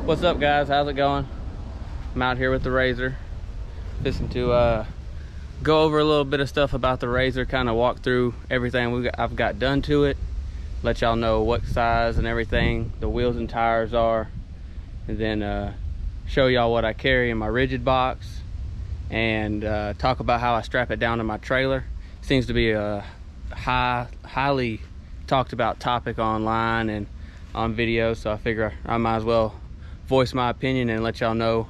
What's up, guys? How's it going? I'm out here with the RZR, listen to go over a little bit of stuff about the RZR, kind of walk through everything I've got done to it, let y'all know what size and everything the wheels and tires are, and then show y'all what I carry in my rigid box, and talk about how I strap it down to my trailer. Seems to be a highly talked about topic online and on videos, so I figure I might as well voice my opinion and let y'all know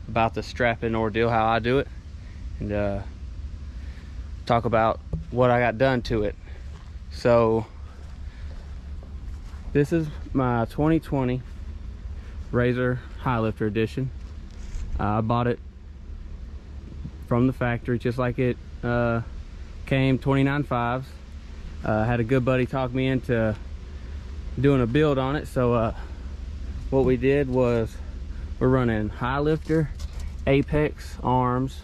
about the strapping ordeal, how I do it, and talk about what I got done to it. So this is my 2020 RZR highlifter edition. I bought it from the factory just like it came, 29.5s. Had a good buddy talk me into doing a build on it, so what we did was we're running highlifter, apex arms,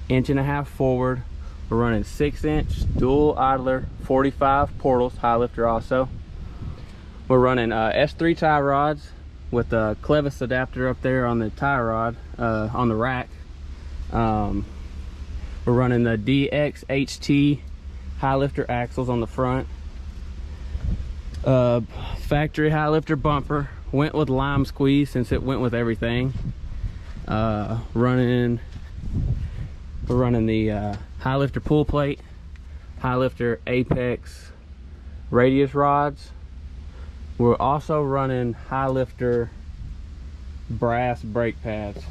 1.5 inch forward. We're running 6-inch dual idler 45 portals, highlifter also. We're running S3 tie rods with a clevis adapter up there on the tie rod on the rack. We're running the DHXT highlifter axles on the front. Factory highlifter bumper, went with lime squeeze since it went with everything. We're running the highlifter pull plate, highlifter apex radius rods. We're also running highlifter brass brake pads.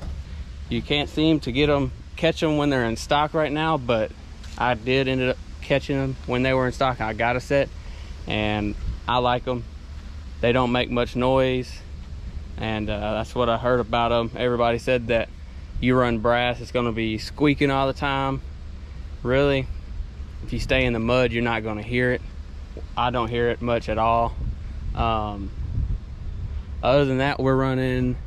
You can't seem to catch them when they're in stock right now, but I did end up catching them when they were in stock. I got a set and I like them. They don't make much noise, and that's what I heard about them. Everybody said that you run brass, it's going to be squeaking all the time. Really, if you stay in the mud, you're not going to hear it. I don't hear it much at all. Other than that, we're running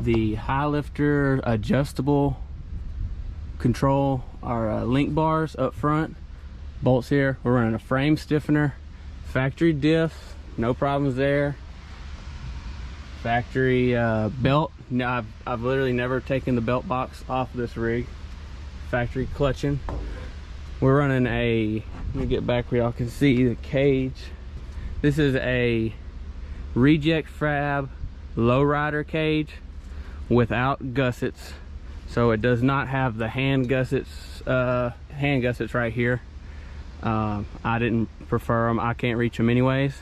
the highlifter adjustable control, our link bars up front, bolts here. We're running a frame stiffener, factory diff, no problems there. Factory belt. Now I've literally never taken the belt box off of this rig. Factory clutching. We're running a, let me get back where y'all can see the cage. This is a reject fab lowrider cage without gussets, so it does not have the hand gussets right here. I didn't prefer them. I can't reach them anyways.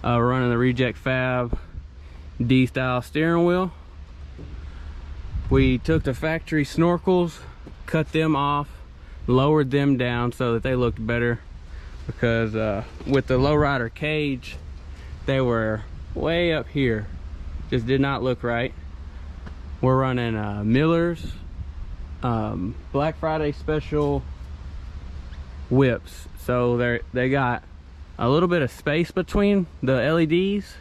We're running the reject fab D style steering wheel. We took the factory snorkels, cut them off, lowered them down so that they looked better, because with the lowrider cage they were way up here, just did not look right. We're running Miller's Black Friday special whips, so they got a little bit of space between the LEDs,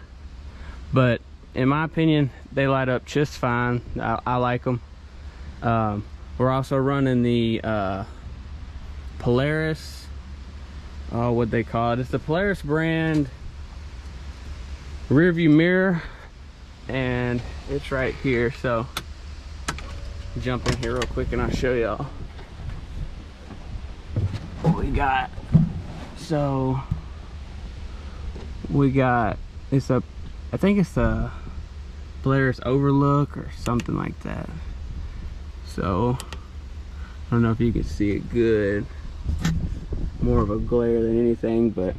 but in my opinion they light up just fine. I like them. We're also running the Polaris, what they call it, it's the Polaris brand rear view mirror, and it's right here. So jump in here real quick and I'll show y'all what we got. So we got, I think it's a Polaris Overlook or something like that. So I don't know if you can see it good, more of a glare than anything, but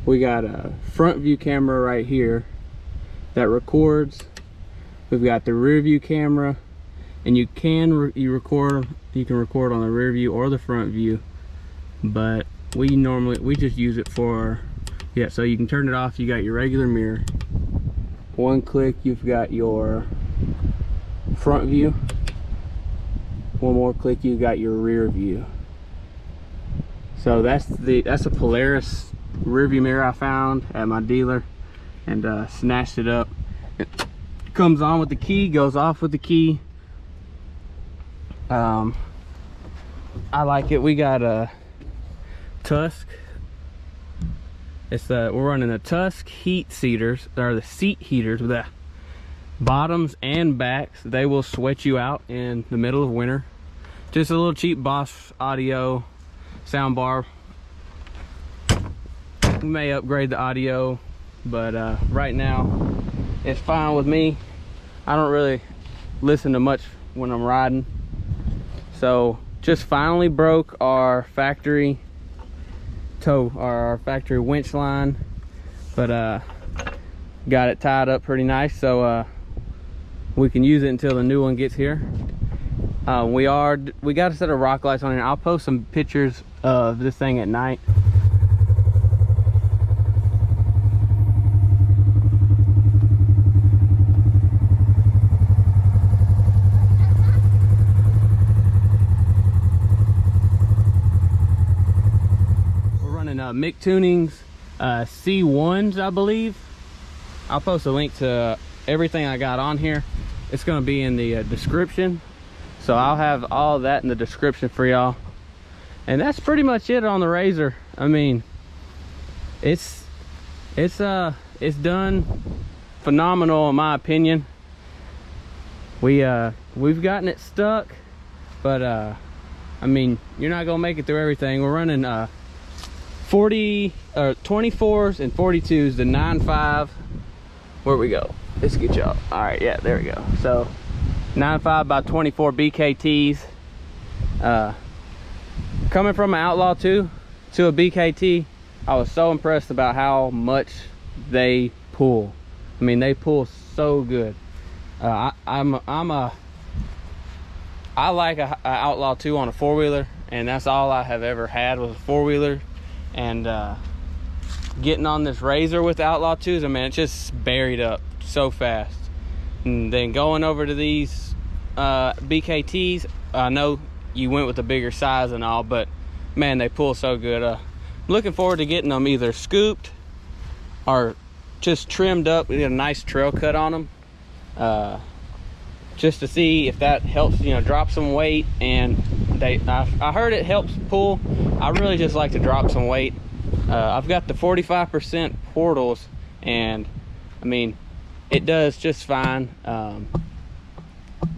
we got a front view camera right here that records. We've got the rear view camera, and you can record on the rear view or the front view, but we just use it for, yeah, so you can turn it off. You got your regular mirror, one click you've got your front view, one more click you got your rear view. So that's a Polaris rear view mirror I found at my dealer, and snatched it up. It comes on with the key, goes off with the key. I like it. We got a Tusk It's we're running the Tusk heat seaters, or the seat heaters, with the bottoms and backs. They will sweat you out in the middle of winter. Just a little cheap Boss audio sound bar. We may upgrade the audio, but right now it's fine with me. I don't really listen to much when I'm riding. So just finally broke our factory our factory winch line, but got it tied up pretty nice, so we can use it until the new one gets here. We got a set of rock lights on here. I'll post some pictures of this thing at night. Mictuning's C1s, I believe. I'll post a link to everything I got on here. It's going to be in the description, so I'll have all that in the description for y'all. And that's pretty much it on the RZR. I mean, it's done phenomenal in my opinion. We've gotten it stuck, but I mean, you're not gonna make it through everything. We're running 24s and 42s, the 9.5. Where we go? Let's get y'all. All right, yeah, there we go. So 9.5 by 24 BKTs. Coming from an Outlaw 2 to a BKT, I was so impressed about how much they pull. I mean, they pull so good. I like a Outlaw 2 on a four-wheeler, and that's all I have ever had was a four-wheeler. And getting on this RZR with Outlaw 2s, I mean, it's just buried up so fast. And then going over to these BKTs, I know you went with the bigger size and all, but man, they pull so good. I'm looking forward to getting them either scooped or just trimmed up. We get a nice trail cut on them, just to see if that helps, you know, drop some weight. And I heard it helps pull. I really just like to drop some weight. I've got the 45% portals, and I mean, it does just fine.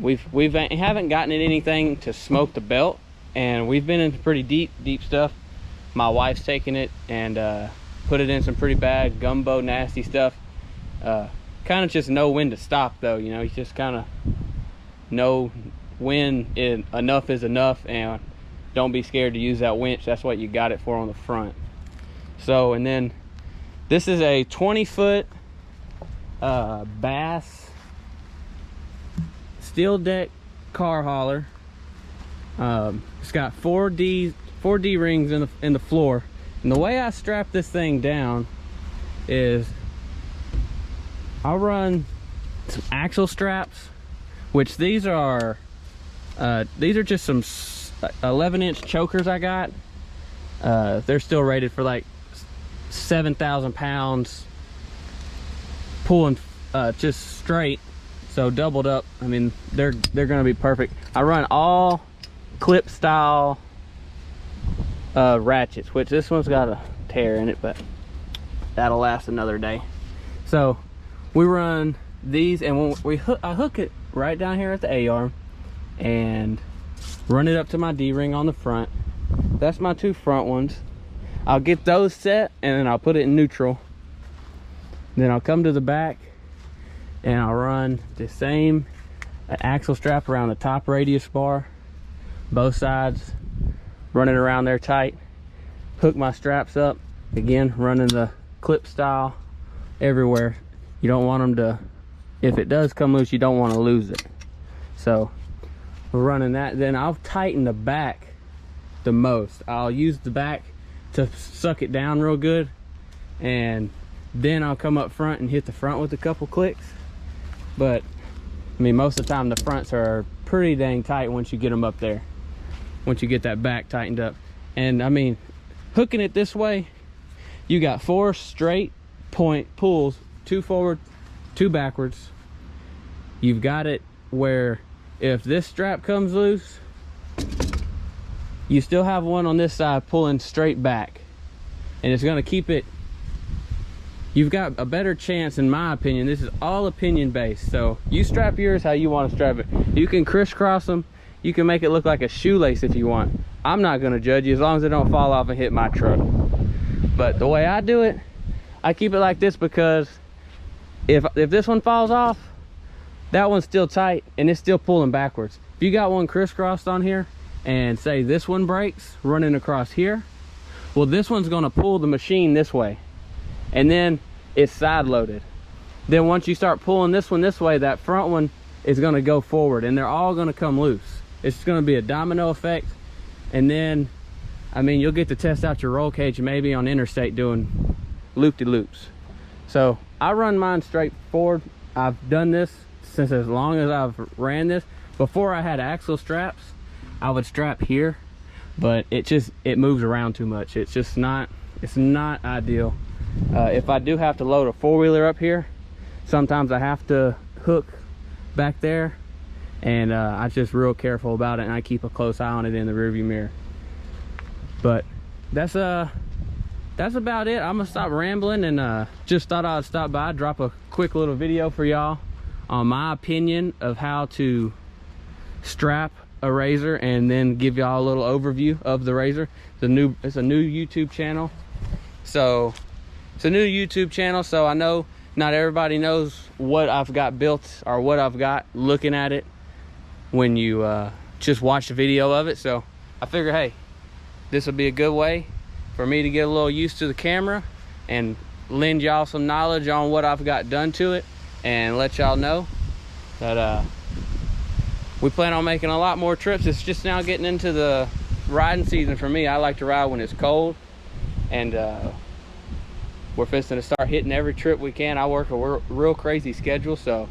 We haven't gotten it anything to smoke the belt, and we've been into pretty deep stuff. My wife's taken it and put it in some pretty bad gumbo nasty stuff. Kind of just know when to stop though, you know. You just kind of know when enough is enough, and don't be scared to use that winch. That's what you got it for on the front. So, and then this is a 20-foot Bass steel deck car hauler. It's got 4D rings in the floor, and the way I strap this thing down is I'll run some axle straps, which these are just some 11-inch chokers I got. They're still rated for like 7,000 pounds pulling just straight, so doubled up. I mean, they're gonna be perfect. I run all clip style ratchets, which this one's got a tear in it, but that'll last another day. So we run these, and when I hook it right down here at the A-arm and run it up to my D-ring on the front. That's my two front ones. I'll get those set, and then I'll put it in neutral. Then I'll come to the back and I'll run the same axle strap around the top radius bar, both sides, run it around there tight, hook my straps up, again running the clip style everywhere. You don't want them to, if it does come loose, you don't want to lose it. So we're running that. Then I'll tighten the back the most. I'll use the back to suck it down real good, and then I'll come up front and hit the front with a couple clicks. But I mean, most of the time the fronts are pretty dang tight once you get them up there, once you get that back tightened up. And I mean, hooking it this way, you got 4 straight point pulls, 2 forward, 2 backwards. You've got it where if this strap comes loose, you still have one on this side pulling straight back, and it's going to keep it you've got a better chance, in my opinion. This is all opinion based, so you strap yours how you want to strap it. You can crisscross them, you can make it look like a shoelace if you want. I'm not going to judge you as long as it don't fall off and hit my truck. But the way I do it, I keep it like this, because if this one falls off, that one's still tight and it's still pulling backwards. If you got one crisscrossed on here and say this one breaks running across here, well, this one's going to pull the machine this way, and then it's side loaded. Then once you start pulling this one this way, that front one is going to go forward, and they're all going to come loose. It's going to be a domino effect. And then, I mean, you'll get to test out your roll cage maybe on interstate doing loop-de-loops. So I run mine straight forward. I've done this since as long as I've ran this. Before I had axle straps, I would strap here, but it moves around too much. It's not ideal. If I do have to load a four-wheeler up here, sometimes I have to hook back there, and I'm just real careful about it, and I keep a close eye on it in the rearview mirror. But that's about it. I'm gonna stop rambling, and just thought I'd stop by, drop a quick little video for y'all on my opinion of how to strap a RZR, and then give y'all a little overview of the RZR. It's a new YouTube channel, so it's a new YouTube channel, so I know not everybody knows what I've got built or what I've got looking at it when you just watch the video of it. So I figure, hey, this will be a good way for me to get a little used to the camera and lend y'all some knowledge on what I've got done to it, and let y'all know that we plan on making a lot more trips. It's just now getting into the riding season for me. I like to ride when it's cold, and we're fixing to start hitting every trip we can. I work a real crazy schedule, so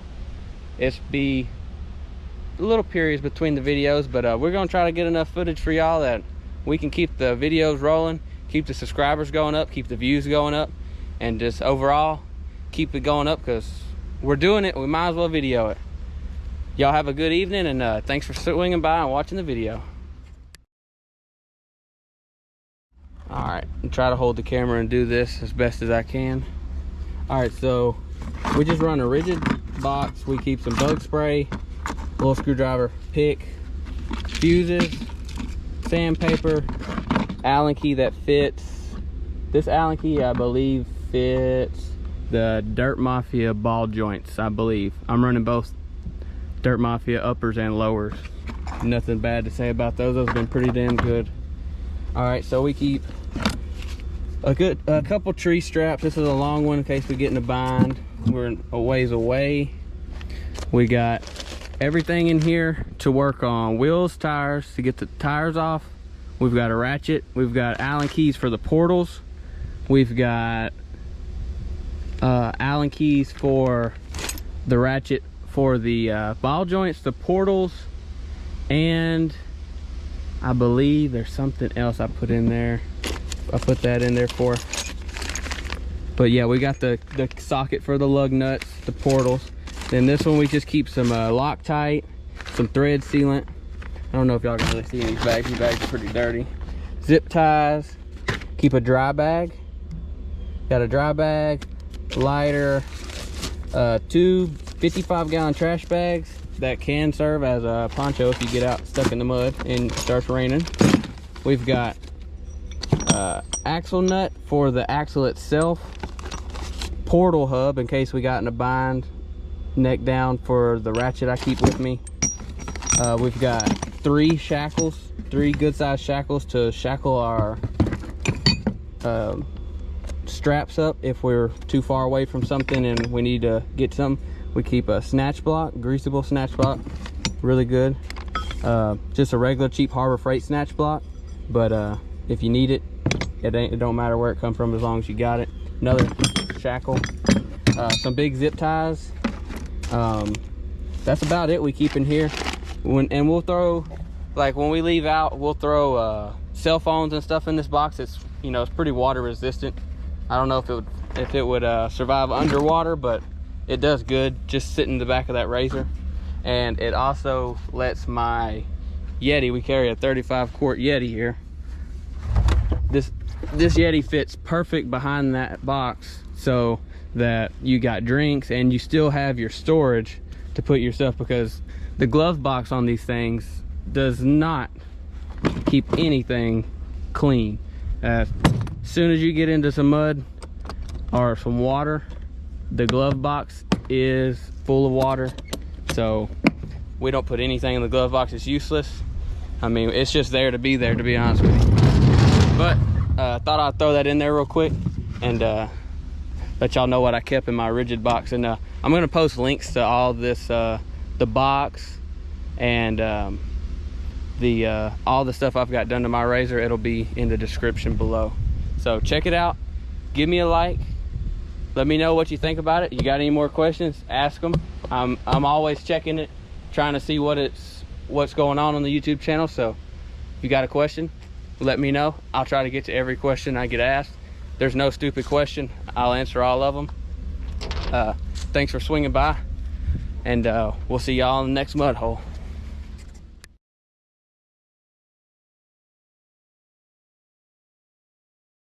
it's be little periods between the videos, but we're gonna try to get enough footage for y'all that we can keep the videos rolling, keep the subscribers going up, keep the views going up, and just overall keep it going up, because we're doing it. We might as well video it. Y'all have a good evening, and thanks for swinging by and watching the video. All right, and try to hold the camera and do this as best as I can. All right, so we just run a rigid box. We keep some bug spray, little screwdriver pick, fuses, sandpaper, Allen key that fits. This Allen key, I believe, fits the Dirt Mafia ball joints, I believe. I'm running both Dirt Mafia uppers and lowers. Nothing bad to say about those. Those have been pretty damn good. All right, so we keep a couple tree straps. This is a long one in case we get in a bind. We're a ways away. We got everything in here to work on wheels, tires, to get the tires off. We've got a ratchet. We've got Allen keys for the portals. We've got Allen keys for the ratchet for the ball joints, the portals, and I believe there's something else I put in there. I put that in there for. But yeah, we got the socket for the lug nuts, the portals. Then this one we just keep some Loctite, some thread sealant. I don't know if y'all can really see in these bags. These bags are pretty dirty. Zip ties. Keep a dry bag. Got a dry bag, lighter, two 55-gallon trash bags that can serve as a poncho if you get out stuck in the mud and it starts raining. We've got axle nut for the axle itself, portal hub in case we got in a bind, neck down for the ratchet I keep with me. We've got three good sized shackles to shackle our straps up if we're too far away from something and we need to get some. We keep a snatch block, greasable snatch block, really good. Just a regular cheap Harbor Freight snatch block, but if you need it, it don't matter where it comes from as long as you got it. Another shackle, some big zip ties. That's about it we keep in here. And we'll throw, like when we leave out, we'll throw cell phones and stuff in this box. It's, you know, it's pretty water resistant. I don't know if it would survive underwater, but it does good just sitting in the back of that RZR. And it also lets my Yeti, we carry a 35 quart Yeti here. This Yeti fits perfect behind that box. So that you got drinks and you still have your storage to put your stuff, because the glove box on these things does not keep anything clean. As soon as you get into some mud or some water, the glove box is full of water. So we don't put anything in the glove box. It's useless. I mean, it's just there to be there, to be honest with you. But thought I'd throw that in there real quick and let y'all know what I kept in my rigid box. And I'm gonna post links to all this, the box and all the stuff I've got done to my RZR. It'll be in the description below. So check it out. Give me a like. Let me know what you think about it. You got any more questions? Ask them. I'm always checking it, trying to see what's going on the YouTube channel. So if you got a question, let me know. I'll try to get to every question I get asked. There's no stupid question. I'll answer all of them. Thanks for swinging by, and we'll see y'all in the next mud hole.